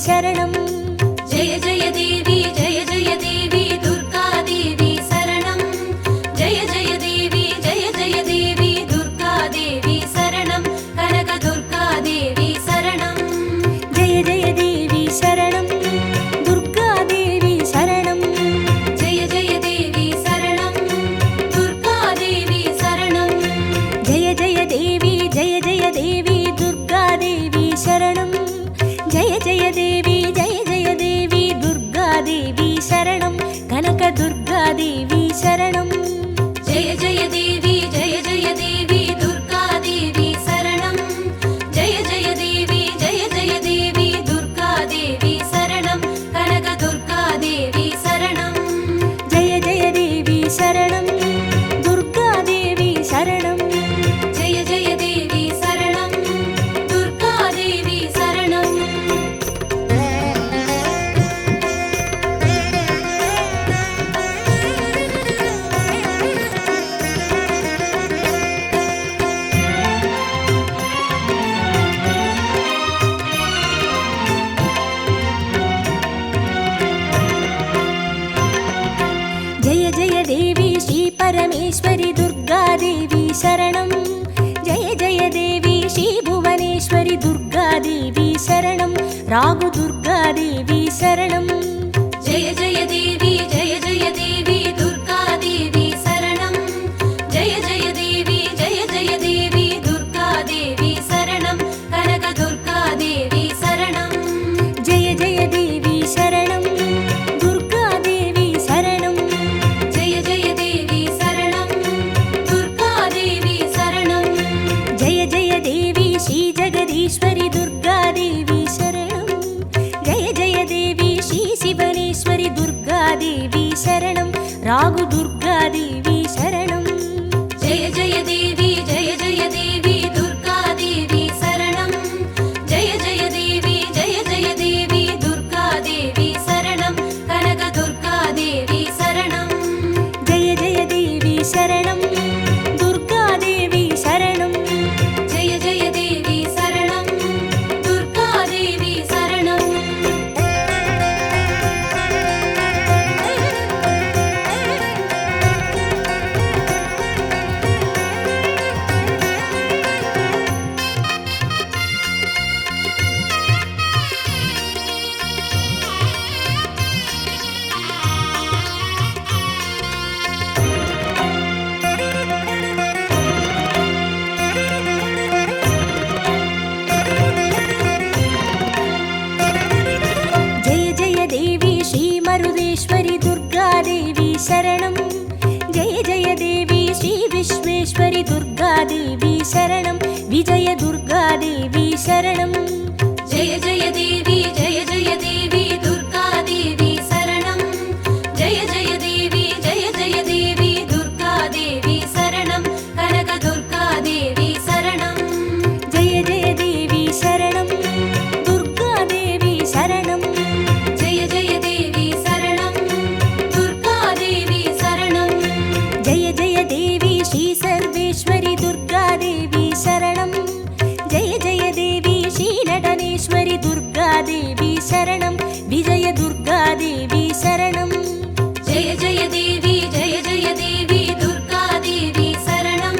शरणं जय जय देवी दुर्गा देवी शरणं जय जय देवी दुर्गा देवी शरणं कनक दुर्गा देवी शरणं जय जय देवी शरणं दुर्गा देवी शरणं जय जय देवी शरणं दुर्गा देवी शरणं जय जय देवी दुर्गा देवी शरणं जय जय देवी दुर्गा देवी शरणं कनक दुर्गा देवी शरणं जय जय देवी दुर्गा देवी शरणं जय जय देवी दुर्गा देवी शरणं कनक दुर्गा देवी शरणं जय जय देवी शरणं दुर्गा देवी शरणं जय जय देवी शरणं दुर्गा देवी शरणं जय जय देवी श्री परमेश्वरी दुर्गा देवी शरणं जय जय देवी श्री भुवनेश्वरी दुर्गा देवी शरणं रागु दुर्गा देवी शरणं जय जय देवी दुर्गा देवी शरणं जय जय देवी दुर्गा देवी शरणं कनक दुर्गा देवी शरणं जय जय देवी शरणं दुर्गा देवी शरणं जय जय देवी शरणं दुर्गा देवी शरणं जय जय देवी श्री जगदीश्वरी दुर्गा देवी शरणं जय जय देवी श्री शिवनेश्वरी दुर्गा देवी शरणं रागु दुर्गा देवी शरणं जय जय देवी दुर्गा देवी शरणं जय जय देवी दुर्गा देवी शरणं कनक दुर्गा देवी शरणं जय जय देवी शरणं दुर्गा देवी शरणं जय जय देवी शरणं दुर्गा देवी शरणं जय जय देवी श्री मरुदेश्वरी दुर्गा देवी शरणं जय जय देवी श्री विश्वेश्वरी दुर्गा देवी शरणं विजय दुर्गा देवी शरणं जय जय देवी दुर्गा देवी शरणं जय जय देवी दुर्गा देवी शरणं कनक दुर्गा देवी शरणं जय जय देवी शरणं दुर्गा देवी शरणं जय जय देवी शरणं दुर्गा देवी शरणं जय जय देवी श्री सर्वेश्वरी दुर्गा देवी शरणं जय जय देवी श्री नटनेश्वरी दुर्गा देवी शरणं विजय दुर्गा देवी शरणं जय जय देवी दुर्गा देवी शरणं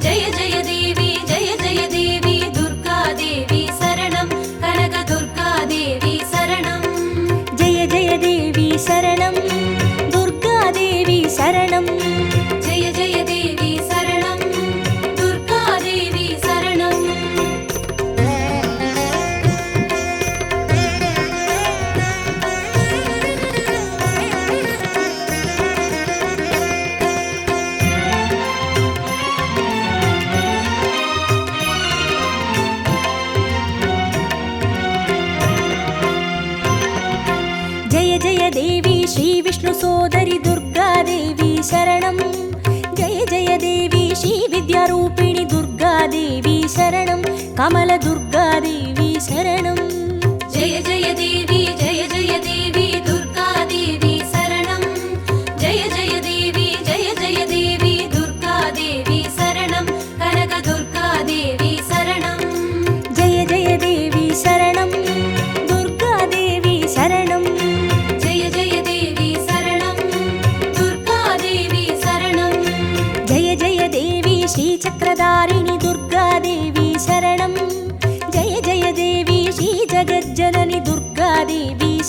जय जय देवी दुर्गा देवी शरणं कनक दुर्गा देवी शरणं जय जय देवी शरणं दुर्गा देवी शरणं जय जय देवी शरणं दुर्गा देवी शरणं जय जय देवी श्री विष्णु सोदरी दुर्गा देवी शरणं जय जय देवी श्री विद्यारूपिणी दुर्गा देवी शरणं कमल दुर्गा देवी शरणं जय जय देवी दुर्गा देवी शरणं जय जय देवी दुर्गा देवी शरणं कनक दुर्गा देवी शरणं जय जय देवी शरणं दुर्गा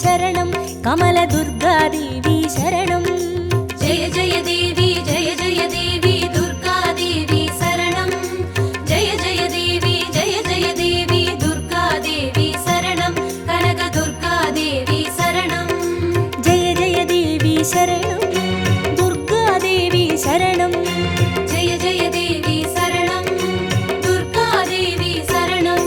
शरणं कमलदुर्गादेवी शरणं जय जय देवी जय जय देवी दुर्गा देवी शरणं जय जय देवी दुर्गा देवी शरणं कनक दुर्गा देवी शरणं जय जय देवी शरणं दुर्गादेवी शरणं जय जय देवी शरणं दुर्गा देवी शरणं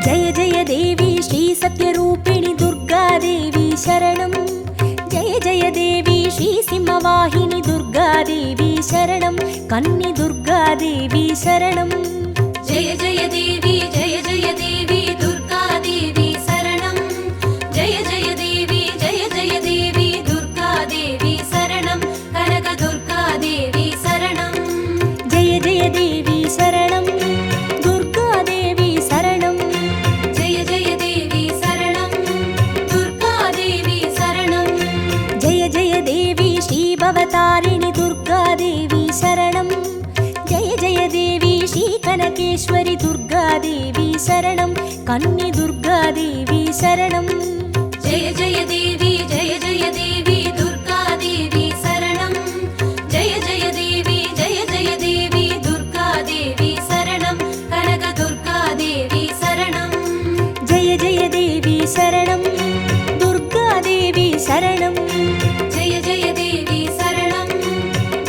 जय जय देवी श्री सत्यरूपिणि दुर्गादेवी शरणं जय जय देवी श्री सिंहवाहिनी दुर्गादेवी शरणं कन्नि दुर्गादेवी शरणं जय जय देवी दुर्गा देवी शरणं जय जय देवी दुर्गा देवी शरणं कनक दुर्गा देवी शरणं जय जय देवी शरणं दुर्गादेवी शरणं जय जय देवी शरणं दुर्गा देवी शरणं जय जय देवी श्री भवतारिणि दुर्गादेवी शरणं जय जय देवी श्री कनकेश्वरि दुर्गादेवी शरणं कन्नि दुर्गादेवी शरणं जय जय देवी दुर्गा देवी शरणं जय जय देवी दुर्गा देवी शरणं कनक दुर्गा देवी शरणं जय जय देवी शरणं दुर्गादेवी शरणं जय जय देवी शरणं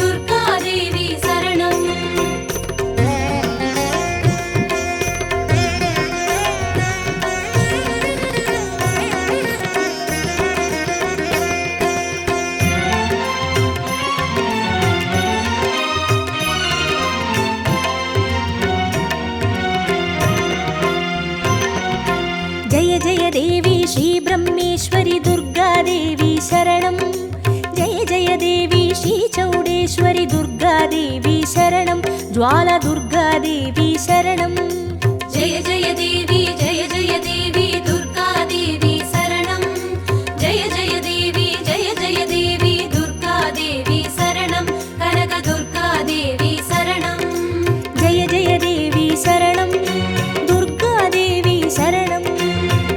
दुर्गा देवी शरणं जय जय देवी श्री ब्रह्मेश्वरि दुर्गादेवी शरणं जय जय देवी श्री चौडेश्वरि दुर्गादेवी शरणं ज्वाला दुर्गादेवी शरणं जय जय देवी दुर्गा देवी शरणं जय जय देवी दुर्गा देवी शरणं कनक दुर्गा देवी शरणं जय जय देवी शरणं दुर्गादेवी शरणं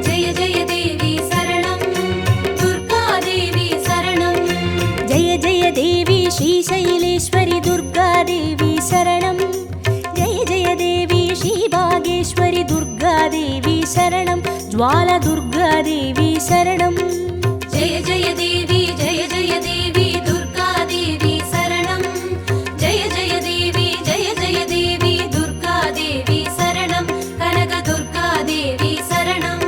जय जय देवी शरणं दुर्गा देवी शरणं जय जय देवी श्री शैलेश्वरि दुर्गादेवी शरणं जय जय देवी श्री बागेश्वरि दुर्गादेवी शरणं ज्वाला दुर्गादेवी शरणं जय जय देवी दुर्गा देवी शरणं जय जय देवी दुर्गा देवी शरणं कनक दुर्गा देवी शरणं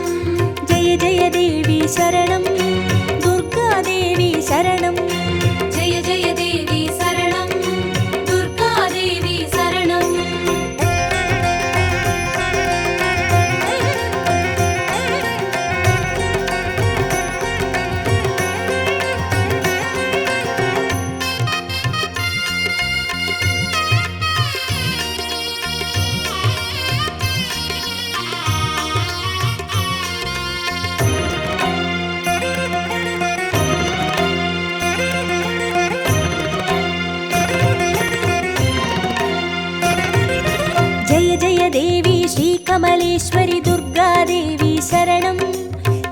जय जय देवी शरणं दुर्गादेवी शरणं जय जय देवी शरणं दुर्गा देवी शरणं जय जय देवी श्री कमलेश्वरि दुर्गादेवी शरणं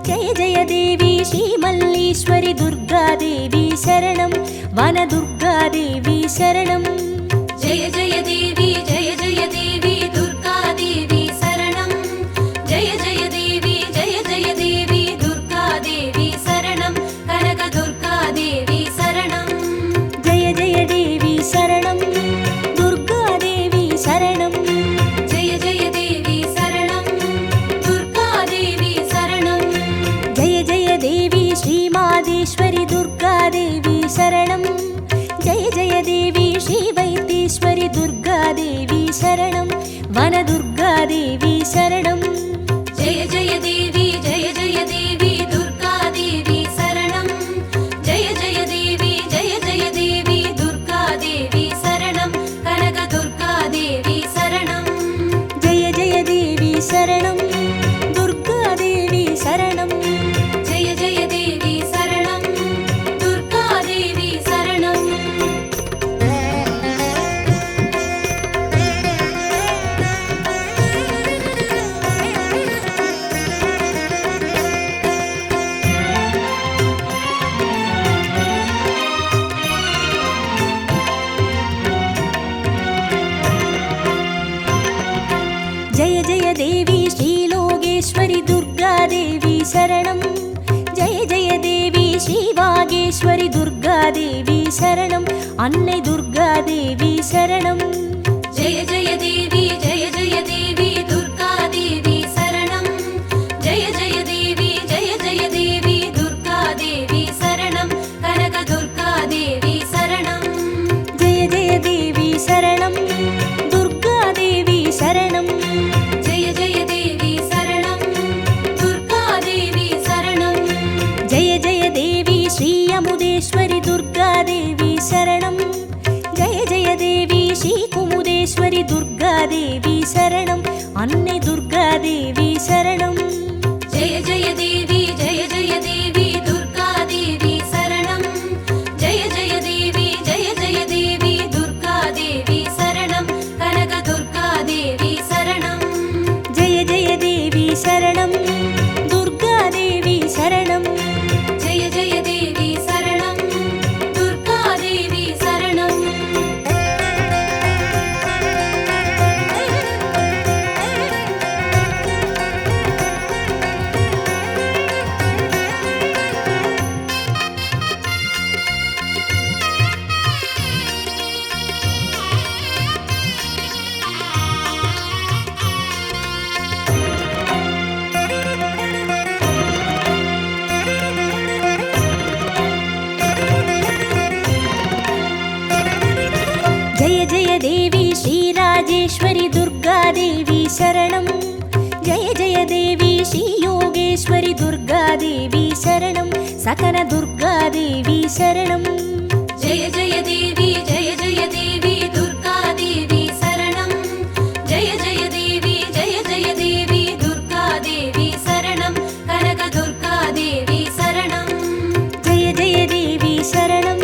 जय जय देवी श्री मल्लीश्वरि दुर्गादेवी शरणं वनदुर्गादेवी शरणं जय जय देवी दुर्गा देवी शरणं जय जय देवी दुर्गा देवी शरणं कनक दुर्गा देवी शरणं जय जय देवी शरणं दुर्गादेवी शरणं जय जय देवी शरणं दुर्गा देवी शरणं जय जय देवी श्रीमादेश्वरि दुर्गादेवी शरणं जय जय देवी श्रीवैद्येश्वरि दुर्गादेवी शरणं वनदुर्गादेवी शरणं जय जय देवी दुर्गा யோகேஸ்வரி துர்காதேவி சரணம். அன்னை துர்காதேவி சரணம். ஜெய ஜெய தேவி ஜெய ஜெய தேவி துர்கா தேவி சரணம். ஜெய ஜெய தேவி ஜெய ஜெய தேவி துர்கா தேவி சரணம். கனக துர்கா தேவி சரணம். ஜெய ஜெய தேவி சரணம். துர்காதேவி சரணம். ஜெய ஜெய தேவி சரணம். துர்கா தேவி சரணம். ஜெய ஜெய தேவி ஸ்ரீ அமுதேஸ்வரி துர்காதேவி சரணம். ஜெய ஜெய தேவி ஸ்ரீ குமுதேஸ்வரி துர்காதேவி சரணம். அன்னை துர்காதேவி சரணம். ஜெய ஜெய தேவி ஜெய ஜெய தேவி துர்கா தேவி சரணம். ஜெய ஜெய தேவி ஜெய ஜெய தேவி துர்கா தேவி சரணம். கனக துர்கா தேவி சரணம். ஜெய ஜெய தேவி சரணம். துர்காதேவி சரணம். ஜெய ஜெய தேவி சரணம். துர்கா தேவி சரணம். ஜெய ஜெய தேவி ஸ்ரீராஜேஸ்வரி துர்காதேவி சரணம். ஜெய ஜெய தேவி ஸ்ரீ யோகேஸ்வரி துர்காதேவி சரணம். சகன துர்காதேவி சரணம். ஜெய ஜெய தேவி ஜெய ஜெய தேவி துர்கா தேவி சரணம். ஜெய ஜெய தேவி ஜெய ஜெய தேவி துர்கா தேவி சரணம். கனக துர்கா தேவி சரணம். ஜெய ஜெய தேவி சரணம்.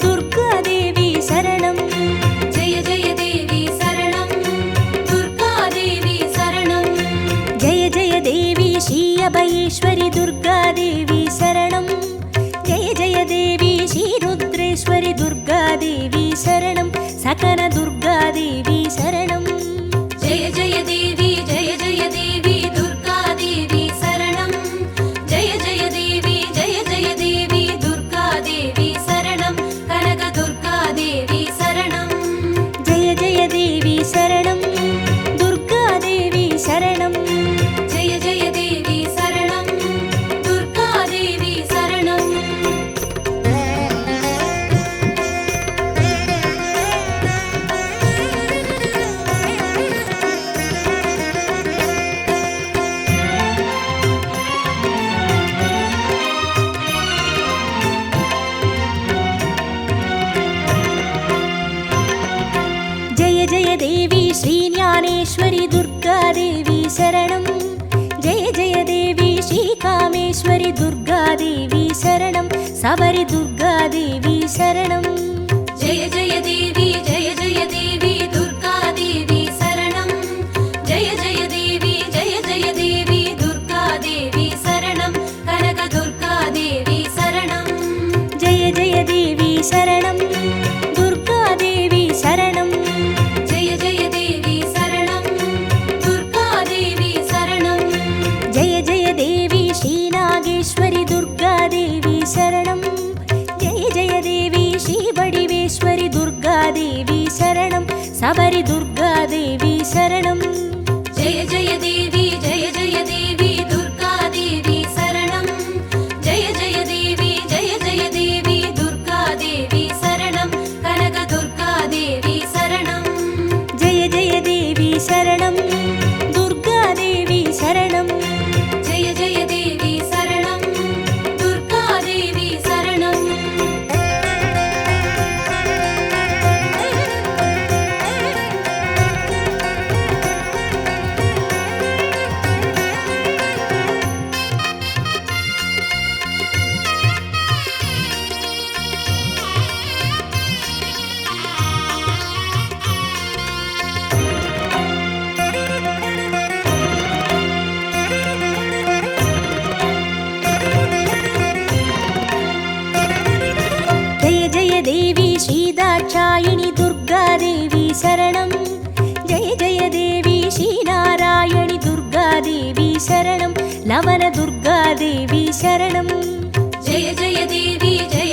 துர்காதேவி சரணம். ஜெய ஜெய தேவி சரணம். துர்கா தேவி சரணம். ஜெய ஜெய தேவி ஸ்ரீ அபயேஸ்வரி துர்காதேவி சரணம். ஜெய ஜெய தேவி ஸ்ரீ ருத்ரேஸ்வரி துர்காதேவி சரணம். சகன துர்காதேவி சரணம். ஜெய ஜெய தேவி ஜெய ஜெய தேவி துர்கா தேவி சரணம். ஜெய ஜெய தேவி ஜெய ஜெய தேவி துர்கா தேவி சரணம். கனக துர்கா தேவி சரணம். ஜெய ஜெய தேவி சரணம். துர்காதேவி சரணம். ஜெய ஜெய தேவி சரணம். துர்கா தேவி சரணம். ஜெய ஜெய தேவி ஸ்ரீ ஞானேஸ்வரி துர்காதேவி சரணம். ஜெய ஜெய தேவி ஸ்ரீ காமேஸ்வரி துர்காதேவி சரணம். சபரி துர்காதேவி சரணம். ஜெய ஜெய தேவி ஜெய ஜெய தேவி துர்கா தேவி சரணம். ஜெய ஜெய தேவி ஜெய ஜெய தேவி துர்கா தேவி சரணம். கனக துர்கா தேவி சரணம். ஜெய ஜெய தேவி சரணம். துர்காதேவி சரணம். ஜெய ஜெய தேவி சரணம். துர்கா தேவி சரணம். ஜெய ஜெய தேவி ஸ்ரீ நாகேஸ்வரி துர்காதேவி சரணம். ஜெய ஜெய தேவி ஸ்ரீ வடிவேஸ்வரி துர்காதேவி சரணம். சபரி துர்காதேவி சரணம். ஜெய ஜெய தேவி ஜெய ஜெய தேவி துர்கா தேவி சரணம். ஜெய ஜெய தேவி ஜெய ஜெய தேவி துர்கா தேவி சரணம். கனக துர்கா தேவி சரணம். ஜெய ஜெய தேவி சரணம். துர்காதேவி சரணம். ஜெய ஜெய தேவி சரணம். துர்கா தேவி சரணம். ஜெய ஜெய தேவி ஸ்ரீ தாட்சாயினி துர்காதேவி சரணம். ஜெய ஜெய தேவி ஸ்ரீ நாராயணி துர்காதேவி சரணம். லவன துர்காதேவி சரணம். ஜெய ஜெய தேவி ஜெய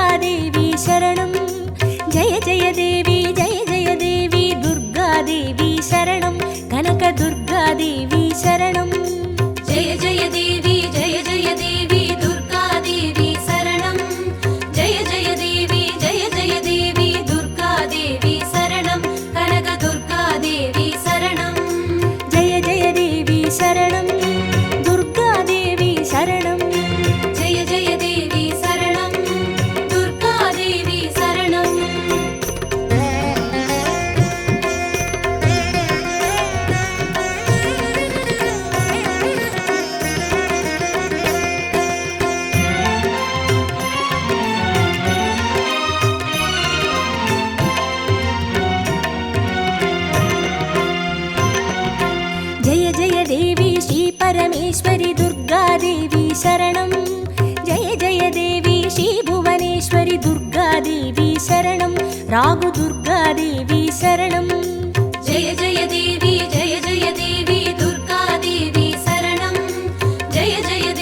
शरणं जय जय देवी श्रीभुवनेश्वरि दुर्गादेवी शरणं रागुदुर्गादेवी शरणं जय जय देवी दुर्गादेवी शरणं जय जय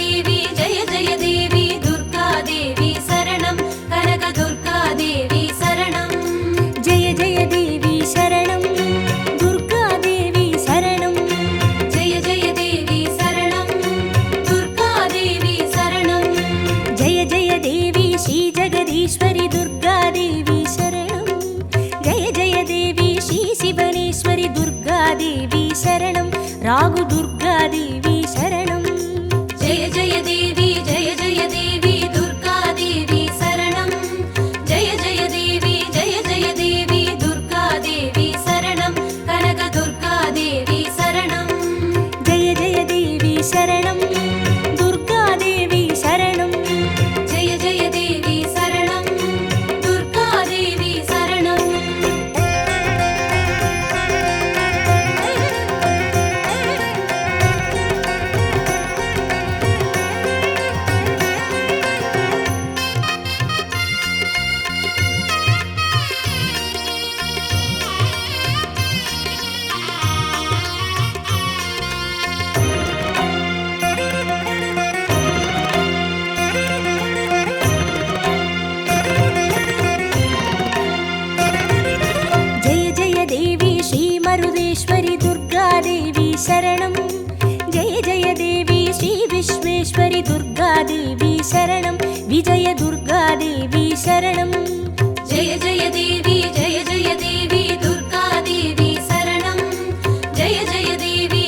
देवी दुर्गादेवी शरणं कनकदुर्गादेवी शरणं जय जय देवी शरणं दुर्गादेवी शरणं जय जय देवी शरणं दुर्गादेवी शरणं जय जय देवी श्रीजगदीश्वरि दुर्गादेवी शरणं जय जय देवी श्रीशिवनेश्वरि दुर्गादेवी शरणं रागुदुर्गादेवी शरणं जय जय देवी दुर्गादेवी शरणं जय जय देवी दुर्गादेवी शरणं कनकदुर्गादेवी शरणं जय जय देवी शरणं दुर्गादेवी शरणं जय जय देवी शरणं दुर्गादेवी शरणं जय जय देवी श्रीमरुदेश्वरि दुर्गादेवी शरणं जय जय देवी श्रीविश्वेश्वरि दुर्गादेवी शरणं विजय दुर्गादेवी शरणं जय जय देवी दुर्गादेवी शरणं जय जय देवी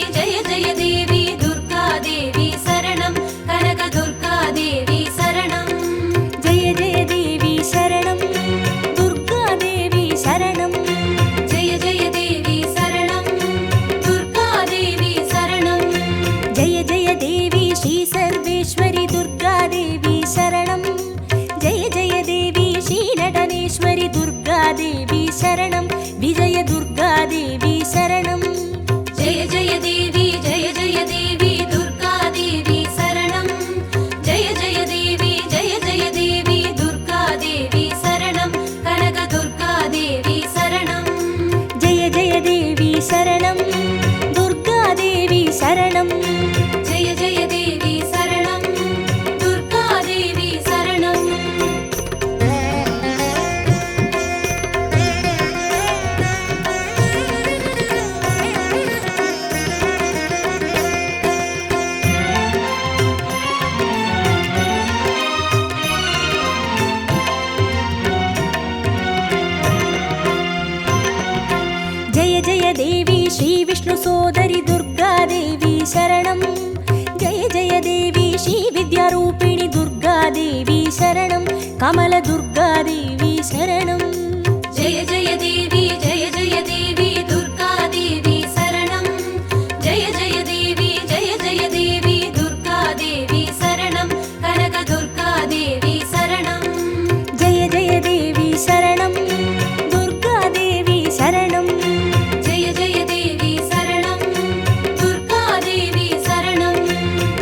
दुर्गादेवी शरणं कनकदुर्गादेवी शरणं जय जय देवी शरणं दुर्गादेवी शरणं जय जय देवी शरणं दुर्गादेवी शरणं जय जय देवी श्रीसर्वेश्वरि दुर्गादेवी शरणं जय जय देवी श्रीनटनेश्वरि दुर्गादेवी शरणं विजय दुर्गादेवी शरणं जय जय देवी दुर्गादेवी शरणं जय जय देवी दुर्गादेवी शरणं कनकदुर्गादेवी शरणं जय जय देवी शरणं दुर्गादेवी शरणं जय जय देवी शरणं दुर्गादेवी शरणं जय जय देवी श्रीविष्णुसोदरि दुर्गादेवी शरणं जय जय देवी श्रीविद्यारूपिणि दुर्गादेवी शरणं कमलदुर्गादेवी शरणं जय जय देवी दुर्गादेवी शरणं जय जय देवी दुर्गादेवी शरणं कनकदुर्गादेवी शरणं जय जय देवी शरणं दुर्गादेवी शरणं जय जय देवी शरणं दुर्गादेवी शरणं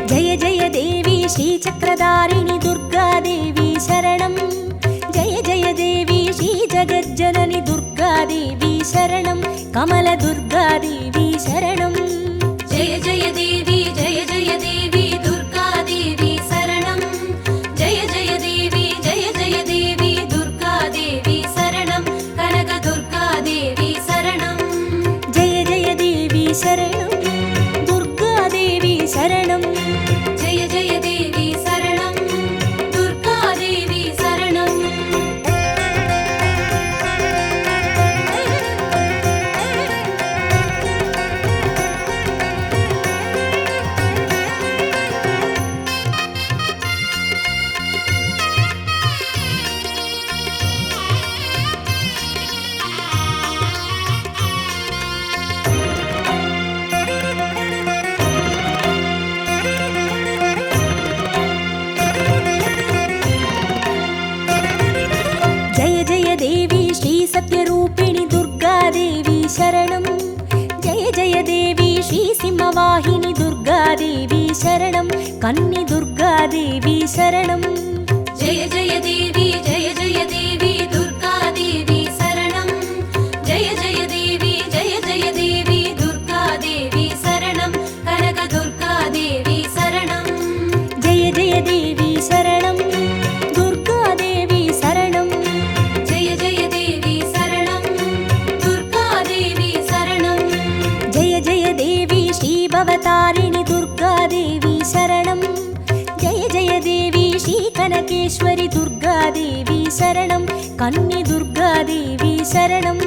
जय जय देवी श्रीचक्रधारिणि दुर्गादेवी शरणं जय जय देवी श्रीजगज्जननि दुर्गादेवी शरणं कमलदुर्गादेवी शरणं जय जय देवी दुर्गादेवी शरणं जय जय देवी दुर्गादेवी शरणं कनकदुर्गादेवी शरणं जय जय देवी शरणं दुर्गादेवी शरणं जय जय देवी शरणं दुर्गादेवी शरणं सत्यरूपिणि दुर्गादेवी शरणं जय जय देवी श्रीसिंहवाहिनि दुर्गा दुर्गादेवी शरणं कन्नि दुर्गादेवी शरणं जय जय देवी जय जय देवी दुर्गा देवी शरणं जय जय देवी दुर्गा देवी शरणं कनक दुर्गा देवी शरणं जय जय देवी शरणं दुर्गादेवी शरणं जय जय देवी शरणं दुर्गा देवी शरणं जय जय देवी श्रीभवतारिणि दुर्गादेवी शरणं जय जय देवी श्रीकनकेश्वरि दुर्गादेवी शरणं कन्नि दुर्गादेवी शरणं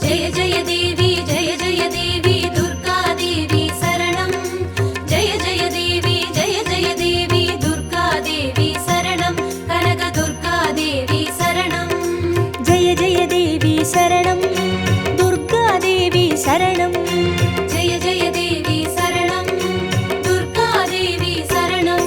जय जय देवी दुर्गा देवी शरणं जय जय देवी दुर्गा देवी शरणं कनक दुर्गा देवी शरणं जय जय देवी शरणं दुर्गादेवी शरणं जय जय देवी शरणं दुर्गा देवी शरणं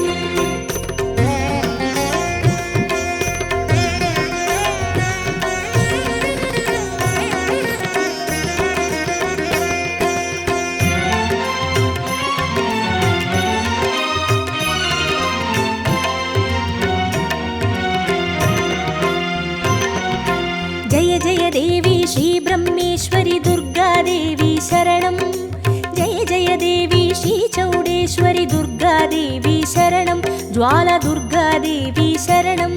जय जय देवी श्रीब्रह्मेश्वरि दुर्गादेवी शरणं जय जय देवी श्रीचौडेश्वरि दुर्गादेवी शरणं ज्वालदुर्गादेवी शरणं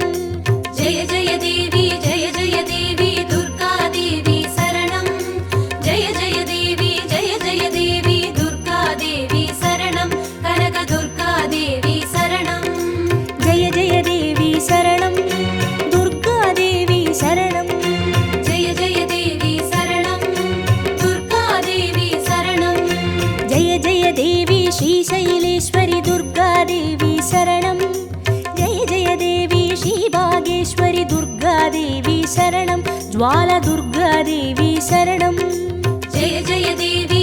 जय जय देवी दुर्गा देवी शरणं जय जय देवी दुर्गा देवी शरणं कनक दुर्गा देवी शरणं जय जय देवी शरणं दुर्गादेवी शरणं जय जय देवी शरणं दुर्गा देवी शरणं जय जय देवी श्रीशैलेश्वरि दुर्गादेवी शरणं जय जय देवी श्रीभागेश्वरि दुर्गादेवी शरणं ज्वालदुर्गादेवी शरणं जय जय देवी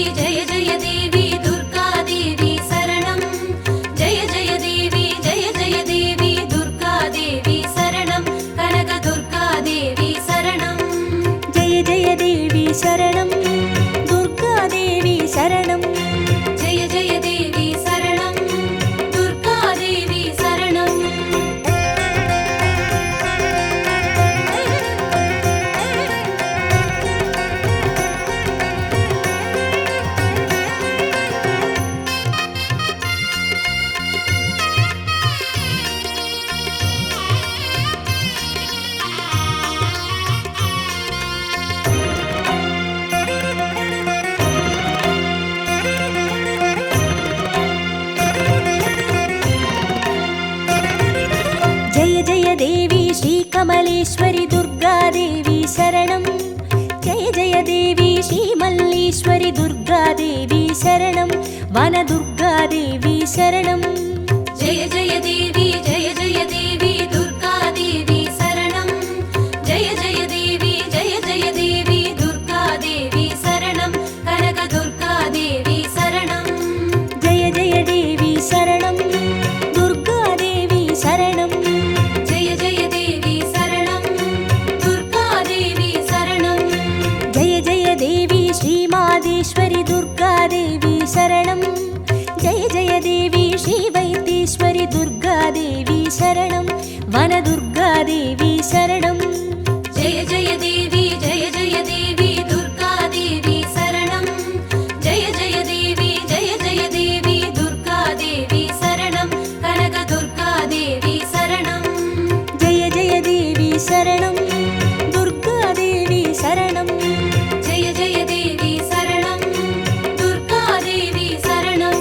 दुर्गा देवी शरणं जय जय देवी दुर्गा देवी शरणं कनक दुर्गा देवी शरणं जय जय देवी शरणं दुर्गादेवी शरणं जय जय देवी शरणं दुर्गा देवी शरणं जय जय देवी श्रीकमलेश्वरि दुर्गादेवी शरणं जय जय देवी श्रीमल्लीश्वरि दुर्गादेवी शरणं वनदुर्गादेवी शरणं जय जय देवी दुर्गा देवी शरणं जय जय देवी दुर्गा देवी शरणं कनक दुर्गा देवी शरणं जय जय देवी शरणं दुर्गादेवी शरणं जय जय देवी शरणं दुर्गा देवी शरणं जय जय देवी श्रीमादेश्वरि दुर्गादेवी शरणं जय जय देवी श्रीवैद्येश्वरि दुर्गादेवी शरणं वनदुर्गादेवी शरणं जय जय देवी दुर्गा देवी शरणं जय जय देवी दुर्गा देवी शरणं कनक दुर्गा देवी शरणं जय जय देवी शरणं दुर्गादेवी शरणं जय जय देवी शरणं दुर्गा देवी शरणं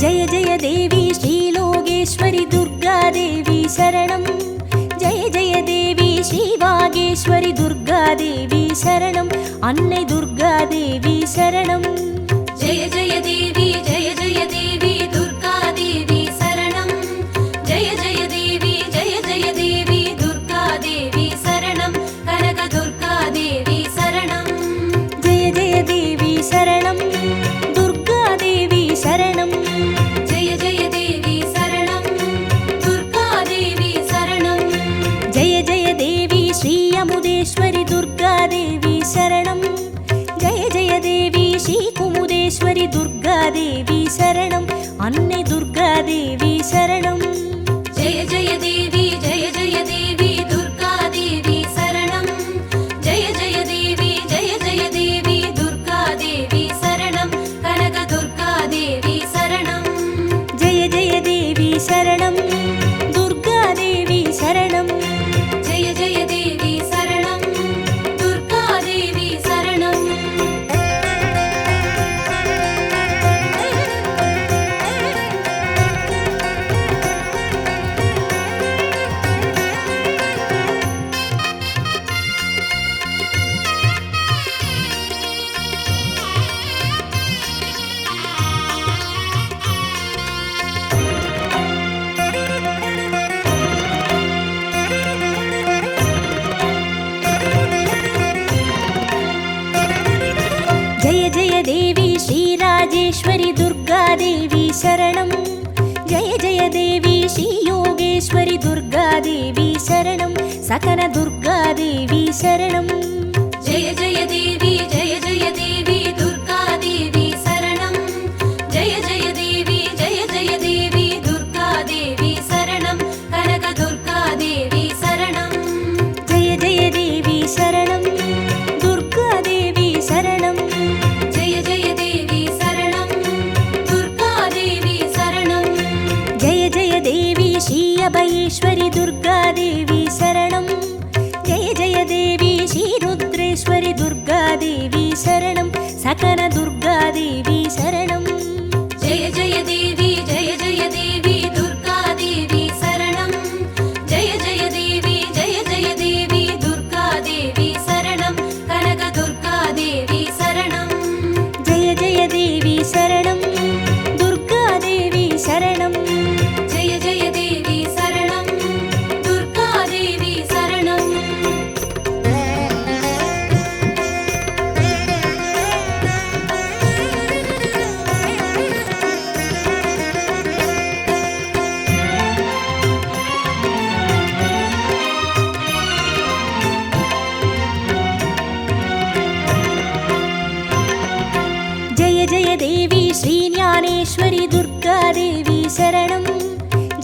जय जय देवी श्रीलोकेश्वरि दुर्गादेवी शरणं जय जय देवी श्रीवागेश्वरि दुर्गादेवी शरणं अन्नै दुर्गादेवी शरणं जय जय देवी दुर्गा देवी शरणं जय जय देवी दुर्गा देवी शरणं कनक दुर्गा देवी शरणं துர்காதேவி சரணம். அன்னை துர்காதேவி சரணம். ஜெய ஜெய தேவி ஜெய ஜெய தேவி துர்காதேவி சரணம். ஜெய ஜெய தேவி ஜெய ஜெய தேவி துர்காதேவி சரணம். கனக துர்காதேவி சரணம். ஜெய ஜெய தேவி சரணம். துர்காதேவி சரணம். ஜெய ஜெய தேவி சரணம். துர்காதேவி சரணம். ஜெய ஜெய தேவி ஸ்ரீராஜேஸ்வரி துர்காதேவி சரணம். ஜெய ஜெய தேவி ஸ்ரீ யோகேஸ்வரி துர்காதேவி சரணம். சகன துர்காதேவி சரணம். ஜெய ஜெய தேவி ஜெய ஜெய தேவி துர்காதேவி சரணம். ஜெய ஜெய தேவி ஜெய ஜெய தேவி துர்காதேவி சரணம். கனக துர்காதேவி சரணம். ஜெய ஜெய தேவி சரணம். துர்காதேவி சரணம். ஜெய ஜெய தேவி சரணம். துர்காதேவி சரணம். ஜெய ஜெய தேவி ஸ்ரீ அபயேஸ்வரி துர்காதேவி சரணம். ஜெய ஜெய தேவி ஸ்ரீ ருத்ரேஸ்வரி துர்காதேவி சரணம். சகன துர்காதேவி சரணம். ஜெய ஜெய தேவி ஜெய ஜெய தேவி துர்காதேவி சரணம். ஜெய ஜெய தேவி ஜெய ஜெய தேவி துர்காதேவி சரணம். கனக துர்காதேவி சரணம். ஜெய ஜெய தேவி சரணம். துர்காதேவி சரணம். ஜெய ஜெய தேவி சரணம். துர்காதேவி சரணம். ஜெய ஜெய தேவி ஸ்ரீ ஞானேஸ்வரி துர்காதேவி சரணம்.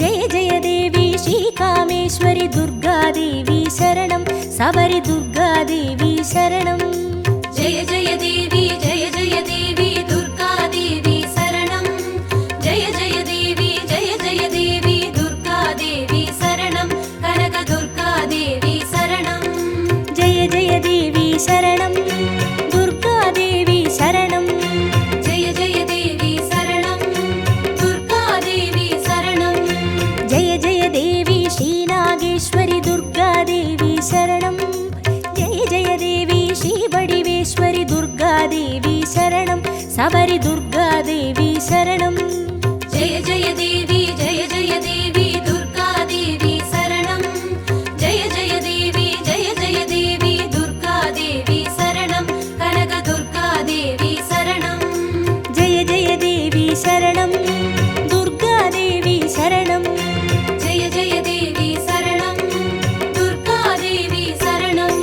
ஜெய ஜெய தேவி ஸ்ரீ காமேஸ்வரி துர்காதேவி சரணம். சபரி துர்காதேவி சரணம். ஜெய ஜெய தேவி ஜெய ஜெய தேவி துர்காதேவி சரணம். ஜெய ஜெய தேவி ஜெய ஜெய தேவி துர்காதேவி சரணம். கனக துர்காதேவி சரணம். ஜெய ஜெய தேவி சரணம். துர்காதேவி சரணம். ஜெய ஜெய தேவி சரணம். துர்காதேவி சரணம். ஜெய ஜெய தேவி ஸ்ரீ நாகேஸ்வரி துர்காதேவி சரணம். ஜெய ஜெய தேவி ஸ்ரீ வடிவேஸ்வரி துர்காதேவி சரணம். சபரி துர்காதேவி சரணம். ஜெய ஜெய தேவி ஜெய ஜெய தேவி துர்காதேவி சரணம். ஜெய ஜெய தேவி ஜெய ஜெய தேவி துர்காதேவி சரணம். கனக துர்காதேவி சரணம். ஜெய ஜெய தேவி சரணம். துர்காதேவி சரணம். ஜெய ஜெய தேவி சரணம். துர்காதேவி சரணம்.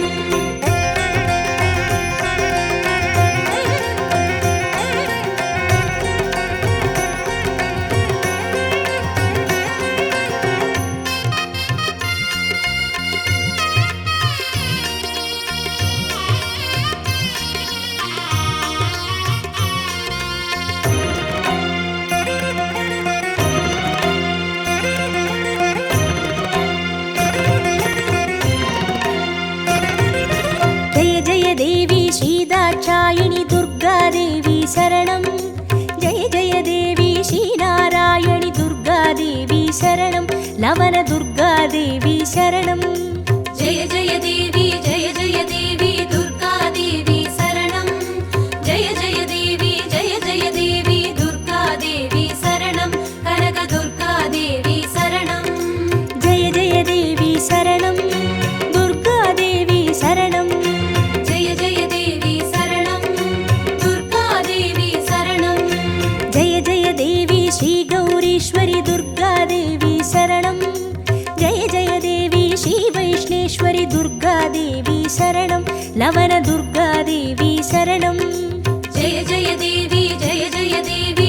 ஜெய ஜெய தேவி ஸ்ரீ தாட்சாயினி துர்காதேவி சரணம். ஜெய ஜெய தேவி ஸ்ரீ நாராயணி துர்காதேவி சரணம். லவன துர்காதேவி சரணம். ஜெய ஜெய தேவி ஜெய ஜெய தேவி துர்காதேவி சரணம். ஜெய ஜெய தேவி ஜெய ஜெய தேவி துர்காதேவி சரணம். கனக துர்காதேவி சரணம். ஜெய ஜெய தேவி சரணம். துர்காதேவி சரணம். ஜெய ஜெய தேவி சரணம். துர்காதேவி சரணம். ஜெய ஜெய தேவி ஸ்ரீ கௌரீஸ்வரி துர்காதேவி சரணம். ஜெய ஜெய தேவி ஸ்ரீ வைஷ்ணேஸ்வரி துர்காதேவி சரணம். லவன துர்காதேவி சரணம். ஜெய ஜெய தேவி ஜெய ஜெய தேவி